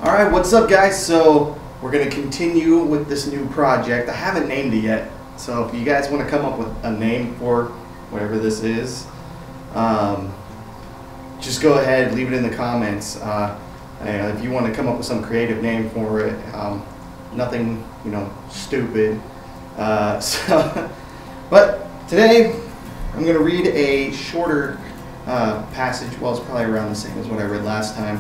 Alright, what's up guys? So we're going to continue with this new project. I haven't named it yet, so if you guys want to come up with a name for whatever this is, just go ahead, leave it in the comments. And if you want to come up with some creative name for it, nothing, stupid. But today I'm going to read a shorter passage. Well, it's probably around the same as what I read last time.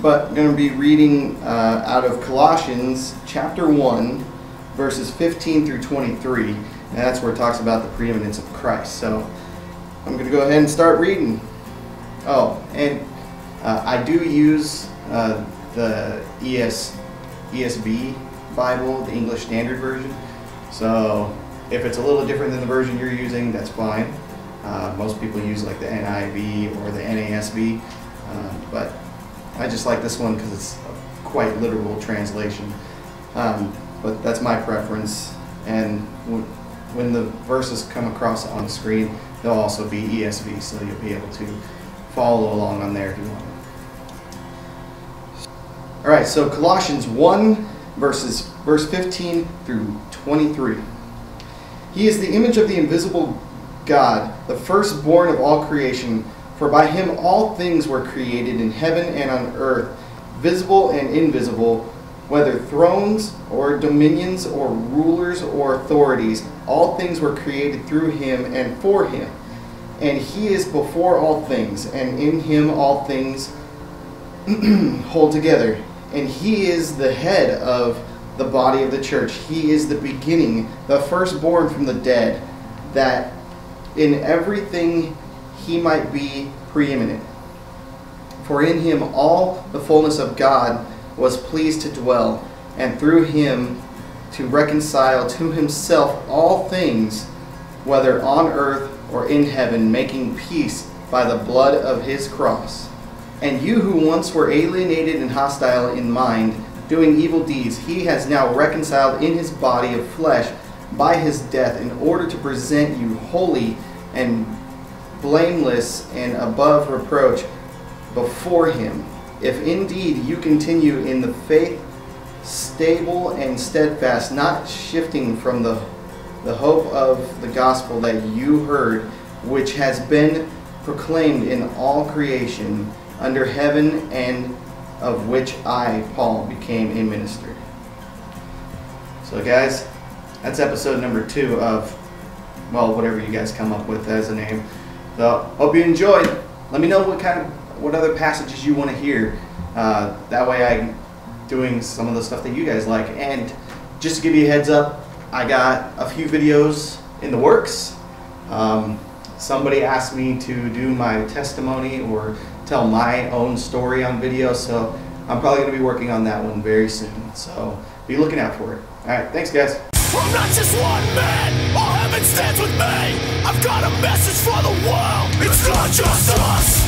But I'm going to be reading out of Colossians chapter 1, verses 15 through 23. And that's where it talks about the preeminence of Christ. So I'm going to go ahead and start reading. Oh, and I do use the ESV Bible, the English Standard Version. So if it's a little different than the version you're using, that's fine. Most people use like the NIV or the NASB, but I just like this one because it's a quite literal translation. But that's my preference, and when the verses come across on the screen, they'll also be ESV, so you'll be able to follow along on there if you want. Alright, so Colossians 1, verse 15 through 23. He is the image of the invisible God, the firstborn of all creation. For by him all things were created in heaven and on earth, visible and invisible, whether thrones or dominions or rulers or authorities. All things were created through him and for him. And he is before all things, and in him all things hold together. And he is the head of the body of the church. He is the beginning, the firstborn from the dead, that in everything he might be preeminent. For in him all the fullness of God was pleased to dwell, and through him to reconcile to himself all things, whether on earth or in heaven, making peace by the blood of his cross. And you who once were alienated and hostile in mind, doing evil deeds, he has now reconciled in his body of flesh by his death, in order to present you holy and blameless and above reproach before him. If indeed you continue in the faith, stable and steadfast, not shifting from the hope of the gospel that you heard, which has been proclaimed in all creation under heaven, and of which I, Paul, became a minister. So guys, that's episode number 2 of, well, whatever you guys come up with as a name. So hope you enjoyed. Let me know what other passages you want to hear. That way I'm doing some of the stuff that you guys like. And just to give you a heads up, I got a few videos in the works. Somebody asked me to do my testimony or tell my own story on video, so I'm probably going to be working on that one very soon. So be looking out for it. Alright, thanks guys. I'm not just one man, all heaven stands with me. I've got a message for the world, it's not just us.